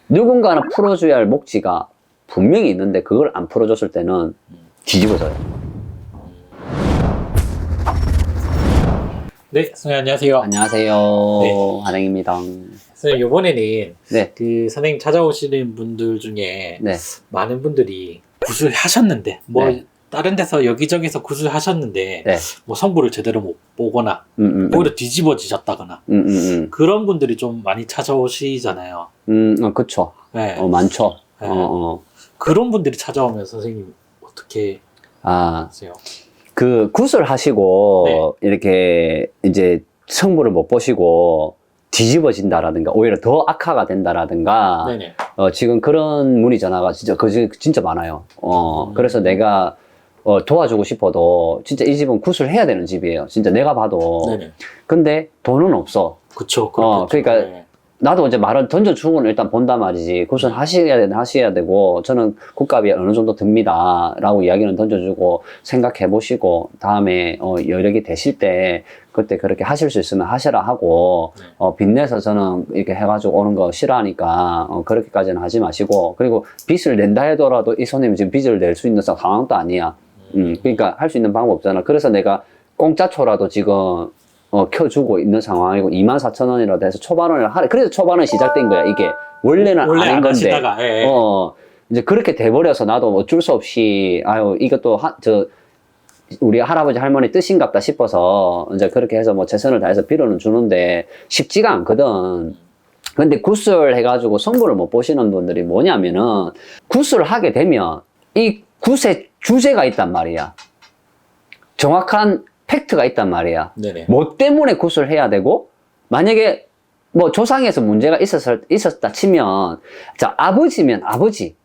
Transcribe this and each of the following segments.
누군가는 풀어줘야 할 목지가 분명히 있는데 그걸 안 풀어줬을 때는 뒤집어져요. 네, 선생님 안녕하세요. 안녕하세요. 네. 한행입니다. 선생님 이번에는 네. 그 선생님 찾아오시는 분들 중에 네. 많은 분들이 구술하셨는데 뭐 네. 다른 데서 여기저기서 구술하셨는데 네. 뭐 성부를 제대로 못 보거나 오히려 뒤집어지셨다거나 그런 분들이 좀 많이 찾아오시잖아요. 그쵸. 네. 많죠. 네. 그런 분들이 찾아오면 선생님 어떻게 하세요? 그 구술하시고 이렇게 이제 성부를 못 보시고 뒤집어진다라든가 오히려 더 악화가 된다라든가 네네. 지금 그런 문의 전화가 진짜 많아요. 그래서 내가 도와주고 싶어도 진짜 이 집은 구술해야 되는 집이에요. 진짜 내가 봐도. 네네. 근데 돈은 없어. 그쵸. 그러니까 네. 나도 이제 말을 던져주고는 일단 본단 말이지. 구술 하셔야 되고, 저는 국값이 어느 정도 듭니다. 라고 이야기는 던져주고, 생각해 보시고, 다음에, 여력이 되실 때, 그때 그렇게 하실 수 있으면 하셔라 하고, 빚내서 저는 이렇게 해가지고 오는 거 싫어하니까, 그렇게까지는 하지 마시고, 그리고 빚을 낸다 하더라도 이 손님이 지금 빚을 낼 수 있는 상황도 아니야. 그러니까 할 수 있는 방법 없잖아. 그래서 내가 공짜초라도 지금, 켜주고 있는 상황이고 24,000원이라도 해서 초반을 하래. 그래서 초반은 시작된 거야. 이게 원래는 원래 아닌 안 건데 하시다가, 예. 이제 그렇게 돼버려서 나도 어쩔 수 없이 이것도 우리 할아버지 할머니 뜻인갑다 싶어서 이제 그렇게 해서 뭐 최선을 다해서 빌어는 주는데 쉽지가 않거든. 근데 구슬 해가지고 성부를 못 보시는 분들이 뭐냐면은 구슬을 하게 되면 이 굿의 주제가 있단 말이야. 정확한 팩트가 있단 말이야. 네네. 뭐 때문에 굿을 해야 되고, 만약에 뭐 조상에서 문제가 있었다 치면, 자, 아버지면 아버지,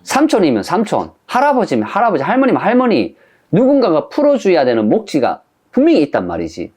삼촌이면 삼촌, 할아버지면 할아버지, 할머니면 할머니, 누군가가 풀어줘야 되는 몫지가 분명히 있단 말이지.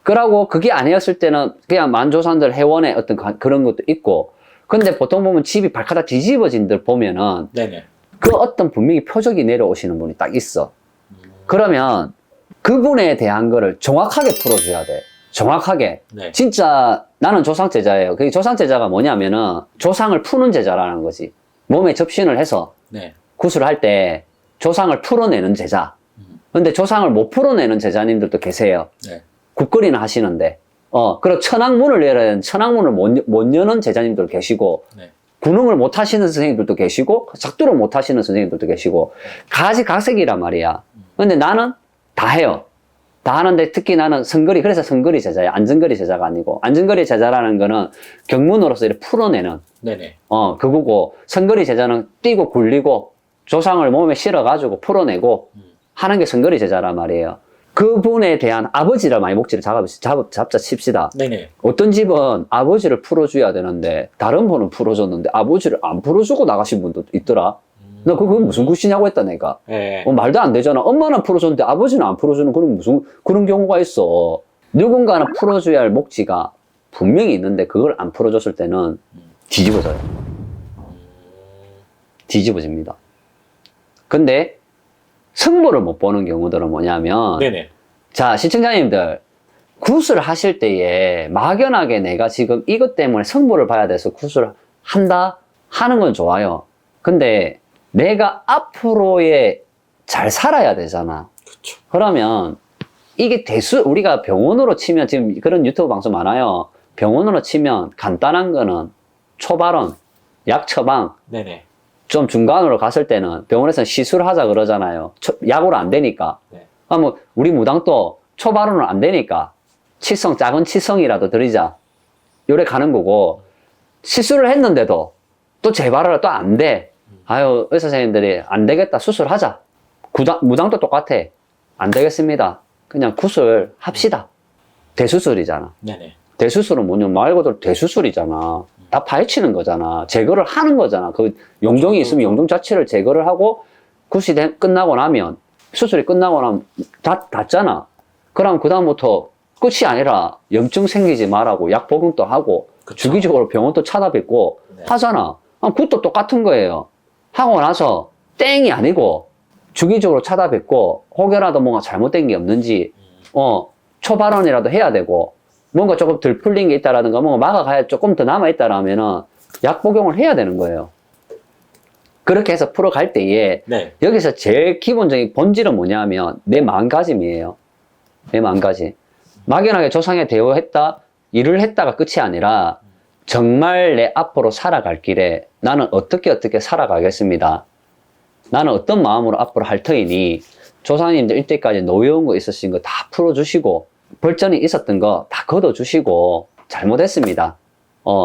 그러고 그게 아니었을 때는 그냥 만조상들 회원의 어떤 그런 것도 있고, 근데 보통 보면 집이 발가락 뒤집어진들 보면은, 네네. 그 어떤 분명히 표적이 내려오시는 분이 딱 있어. 그러면, 그분에 대한 거를 정확하게 풀어줘야 돼. 정확하게. 네. 진짜 나는 조상제자예요. 그 조상제자가 뭐냐면은 조상을 푸는 제자라는 거지. 몸에 접신을 해서 네. 구슬을 할 때 조상을 풀어내는 제자. 근데 조상을 못 풀어내는 제자님들도 계세요. 네. 국거리는 하시는데. 그리고 천왕문을 열어야 되는 천왕문을 못 여는 제자님들 계시고, 네. 군웅을 못 하시는 선생님들도 계시고, 작두를 못 하시는 선생님들도 계시고, 가지각색이란 말이야. 근데 나는 다 해요. 다 하는데 특히 나는 성거리, 그래서 성거리 제자야. 안전거리 제자가 아니고. 안전거리 제자라는 거는 경문으로서 이렇게 풀어내는, 네네. 그거고, 성거리 제자는 뛰고 굴리고 조상을 몸에 실어가지고 풀어내고 하는 게 성거리 제자란 말이에요. 그분에 대한 아버지를 많이 목지를 잡자 칩시다. 네네. 어떤 집은 아버지를 풀어줘야 되는데, 다른 분은 풀어줬는데, 아버지를 안 풀어주고 나가신 분도 있더라. 나 그거 무슨 굿이냐고 했다, 내가. 네. 말도 안 되잖아. 엄마는 풀어줬는데 아버지는 안 풀어주는 그런 경우가 있어. 누군가는 풀어줘야 할 몫지가 분명히 있는데 그걸 안 풀어줬을 때는 뒤집어져요. 뒤집어집니다. 근데 성부를 못 보는 경우들은 뭐냐면, 네네. 자, 시청자님들, 굿을 하실 때에 막연하게 내가 지금 이것 때문에 성부를 봐야 돼서 굿을 한다? 하는 건 좋아요. 근데 내가 앞으로에 잘 살아야 되잖아. 그쵸. 그러면 이게 우리가 병원으로 치면 지금 그런 유튜브 방송 많아요. 병원으로 치면 간단한 거는 초발언, 약 처방, 네네. 좀 중간으로 갔을 때는 병원에서는 시술하자 그러잖아요. 약으로 안 되니까. 네. 뭐 우리 무당도 초발언은 안 되니까 작은 치성이라도 드리자. 요래 가는 거고, 시술을 했는데도 또 재발을 또 안 돼. 아유, 의사 선생님들이 안 되겠다, 수술하자. 무당도 똑같아. 안 되겠습니다. 그냥 구술 합시다. 대수술이잖아. 네네. 대수술은 뭐냐, 말 그대로 대수술이잖아. 다 파헤치는 거잖아. 제거를 하는 거잖아. 그 용종이 있으면 용종 자체를 제거를 하고, 굿이 끝나고 나면, 수술이 끝나고 나면 닿잖아. 그럼 그다음부터 끝이 아니라 염증 생기지 말라고 약 복용도 하고, 그쵸. 주기적으로 병원도 찾아뵙고 네. 하잖아. 굿도 똑같은 거예요. 하고 나서 땡이 아니고 주기적으로 찾아뵙고 혹여라도 뭔가 잘못된 게 없는지 초발언이라도 해야 되고, 뭔가 조금 덜 풀린 게 있다라든가 뭔가 막아가야 조금 더 남아있다라면은 약 복용을 해야 되는 거예요. 그렇게 해서 풀어갈 때에 네. 여기서 제일 기본적인 본질은 뭐냐면 내 마음가짐이에요. 내 마음가짐. 막연하게 조상에 대우했다, 일을 했다가 끝이 아니라 정말 내 앞으로 살아갈 길에 나는 어떻게 살아가겠습니다. 나는 어떤 마음으로 앞으로 할 터이니 조상님들 이때까지 놓여온 거 있으신 거 다 풀어주시고 벌전이 있었던 거 다 걷어주시고 잘못했습니다.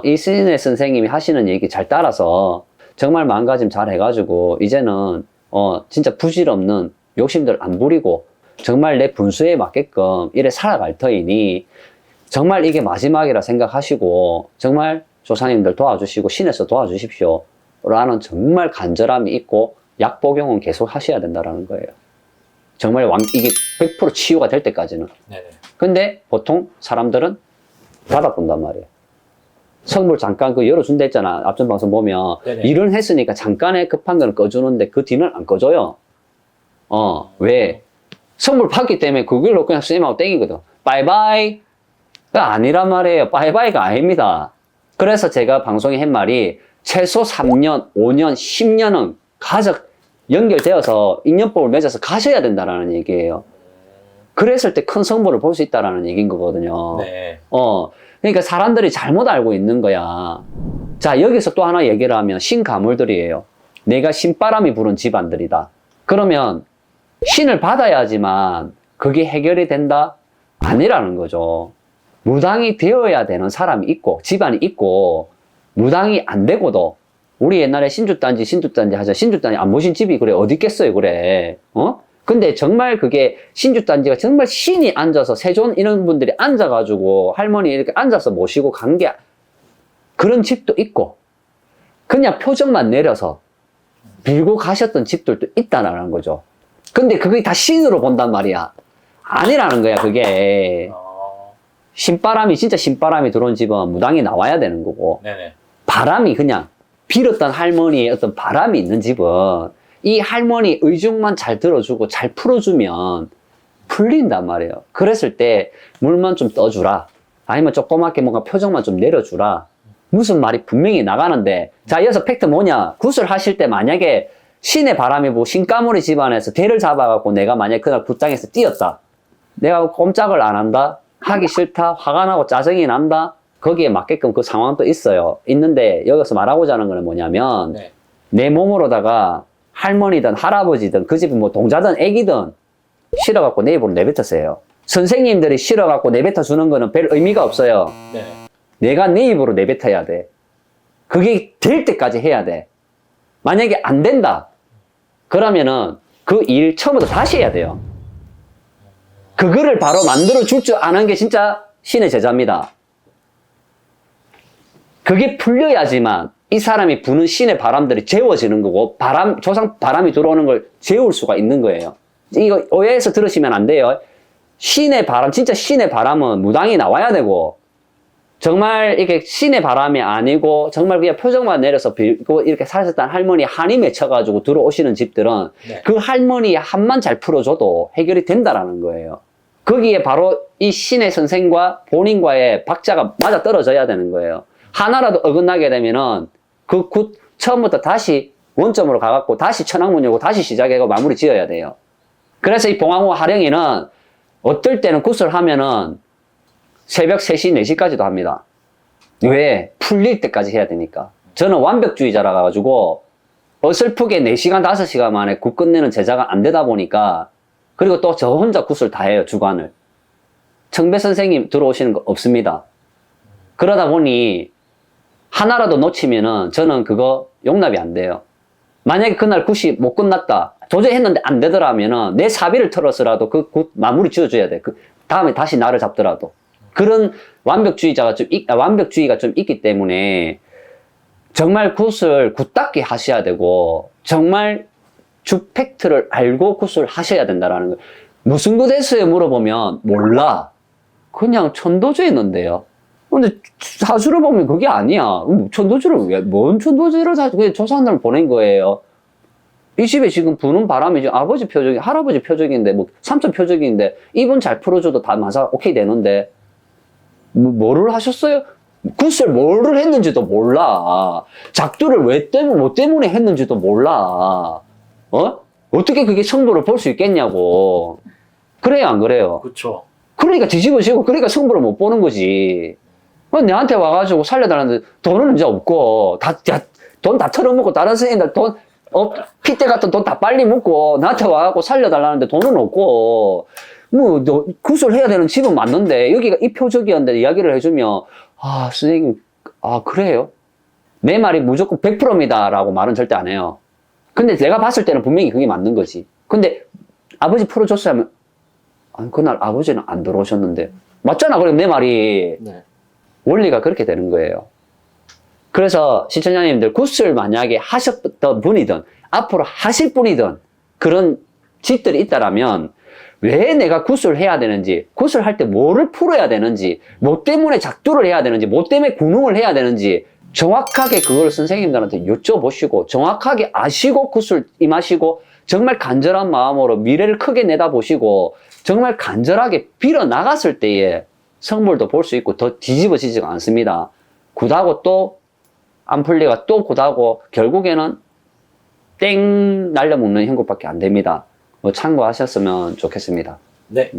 이 신의 선생님이 하시는 얘기 잘 따라서 정말 마음가짐 잘 해가지고 이제는 진짜 부질없는 욕심들 안 부리고 정말 내 분수에 맞게끔 이래 살아갈 터이니 정말 이게 마지막이라 생각하시고 정말 조상님들 도와주시고 신에서 도와주십시오 라는 정말 간절함이 있고 약 복용은 계속 하셔야 된다는 거예요. 정말 이게 100% 치유가 될 때까지는. 네네. 근데 보통 사람들은 받아본단 말이에요. 선물 잠깐 열어준다 했잖아. 앞전 방송 보면. 네네. 일은 했으니까 잠깐의 급한 거는 꺼주는데 그 뒤는 안 꺼줘요. 왜? 선물 받기 때문에 그걸로 그냥 쌤하고 땡이거든. 바이바이. 가 아니란 말이에요. 바이바이가 아닙니다. 그래서 제가 방송에 한 말이 최소 3년, 5년, 10년은 가족 연결되어서 인연법을 맺어서 가셔야 된다라는 얘기예요. 그랬을 때 큰 성부를 볼 수 있다라는 얘기인 거거든요. 네. 그러니까 사람들이 잘못 알고 있는 거야. 자, 여기서 또 하나 얘기를 하면 신가물들이에요. 내가 신바람이 부른 집안들이다. 그러면 신을 받아야지만 그게 해결이 된다? 아니라는 거죠. 무당이 되어야 되는 사람이 있고 집안이 있고 무당이 안 되고도 우리 옛날에 신주단지 하자. 신주단지 안 모신 집이 그래 어디 있겠어요 그래. 근데 정말 그게 신주단지가 정말 신이 앉아서 세존 이런 분들이 앉아가지고 할머니 이렇게 앉아서 모시고 간 게 그런 집도 있고 그냥 표정만 내려서 빌고 가셨던 집들도 있다라는 거죠. 근데 그게 다 신으로 본단 말이야. 아니라는 거야 그게. 신바람이 진짜 신바람이 들어온 집은 무당이 나와야 되는 거고 네네. 바람이 그냥 빌었던 할머니의 어떤 바람이 있는 집은 이 할머니 의중만 잘 들어주고 잘 풀어주면 풀린단 말이에요. 그랬을 때 물만 좀 떠주라. 아니면 조그맣게 뭔가 표정만 좀 내려주라. 무슨 말이 분명히 나가는데 자 여기서 팩트 뭐냐. 구슬하실 때 만약에 신의 바람이 부고 신가무리 집안에서 대를 잡아갖고 내가 만약에 그날 굿장에서 뛰었다. 내가 꼼짝을 안 한다. 하기 싫다. 화가 나고 짜증이 난다. 거기에 맞게끔 그 상황도 있어요. 있는데 여기서 말하고자 하는 거는 뭐냐면 네. 내 몸으로다가 할머니든 할아버지든 그 집이 뭐 동자든 애기든 실어갖고 내 입으로 내뱉으세요. 선생님들이 실어갖고 내뱉어 주는 거는 별 의미가 없어요. 네. 내가 내 입으로 내뱉어야 돼. 그게 될 때까지 해야 돼. 만약에 안 된다. 그러면은 그 일 처음부터 다시 해야 돼요. 그거를 바로 만들어 줄 줄 아는 게 진짜 신의 제자입니다. 그게 풀려야지만 이 사람이 부는 신의 바람들이 재워지는 거고 조상 바람이 들어오는 걸 재울 수가 있는 거예요. 이거 오해해서 들으시면 안 돼요. 신의 바람, 진짜 신의 바람은 무당이 나와야 되고 정말 이게 신의 바람이 아니고 정말 그냥 표정만 내려서 빌고 이렇게 살았던 할머니 한이 맺혀가지고 들어오시는 집들은 네. 그 할머니의 한만 잘 풀어줘도 해결이 된다라는 거예요. 거기에 바로 이 신의 선생과 본인과의 박자가 맞아 떨어져야 되는 거예요. 하나라도 어긋나게 되면은 그 처음부터 다시 원점으로 가갖고 다시 천왕문 열고 다시 시작해서 마무리 지어야 돼요. 그래서 이 봉황후 하령이는 어떨 때는 굿을 하면은 새벽 3시, 4시까지도 합니다. 왜? 풀릴 때까지 해야 되니까. 저는 완벽주의자라 가지고 어설프게 4시간, 5시간 만에 굿 끝내는 제자가 안 되다 보니까 그리고 또 저 혼자 굿을 다 해요, 주관을. 청배 선생님 들어오시는 거 없습니다. 그러다 보니 하나라도 놓치면은 저는 그거 용납이 안 돼요. 만약에 그날 굿이 못 끝났다. 도저히 했는데 안 되더라면은 내 사비를 털어서라도 그 굿 마무리 지어줘야 돼. 그 다음에 다시 나를 잡더라도. 그런 완벽주의가 좀 있기 때문에 정말 굿을 굿답게 하셔야 되고 정말 주 팩트를 알고 굿을 하셔야 된다라는 거예요. 무슨 굿 했어요? 물어보면 몰라. 그냥 천도주에 넣는데요. 근데 사주를 보면 그게 아니야. 천도주를 왜, 뭔 천도주를 사주, 그냥 조상들 보낸 거예요. 이 집에 지금 부는 바람이 지금 아버지 표적이, 할아버지 표적인데, 뭐, 삼촌 표적인데, 이분 잘 풀어줘도 다 마사 오케이 되는데, 뭐를 하셨어요? 굿을 뭐를 했는지도 몰라. 작두를 뭐 때문에 했는지도 몰라. 어떻게 그게 성부를 볼 수 있겠냐고. 그래요, 안 그래요? 그렇죠. 그러니까 뒤집어지고, 그러니까 성부를 못 보는 거지. 내한테 와가지고 살려달라는데 돈은 이제 없고, 돈 다 털어먹고, 다른 선생님들 핏대 같은 돈 다 빨리 먹고, 나한테 와가지고 살려달라는데 돈은 없고, 너 구슬해야 되는 집은 맞는데, 여기가 이 표적이었는데 이야기를 해주면, 선생님, 그래요? 내 말이 무조건 100%입니다. 라고 말은 절대 안 해요. 근데 내가 봤을 때는 분명히 그게 맞는 거지. 근데 아버지 풀어줬어야 하면, 그날 아버지는 안 들어오셨는데. 맞잖아, 그럼 내 말이. 네. 원리가 그렇게 되는 거예요. 그래서 시청자님들 굿을 만약에 하셨던 분이든 앞으로 하실 분이든 그런 집들이 있다라면 왜 내가 굿을 해야 되는지, 굿을 할 때 뭐를 풀어야 되는지, 뭐 때문에 작두를 해야 되는지, 뭐 때문에 군웅을 해야 되는지 정확하게 그걸 선생님들한테 여쭤보시고 정확하게 아시고 굿을 임하시고 정말 간절한 마음으로 미래를 크게 내다보시고 정말 간절하게 빌어 나갔을 때에 성물도 볼 수 있고 더 뒤집어지지가 않습니다. 굿하고 또 안 풀리가 또 굿하고 결국에는 땡 날려먹는 형국밖에 안 됩니다. 참고하셨으면 좋겠습니다. 네.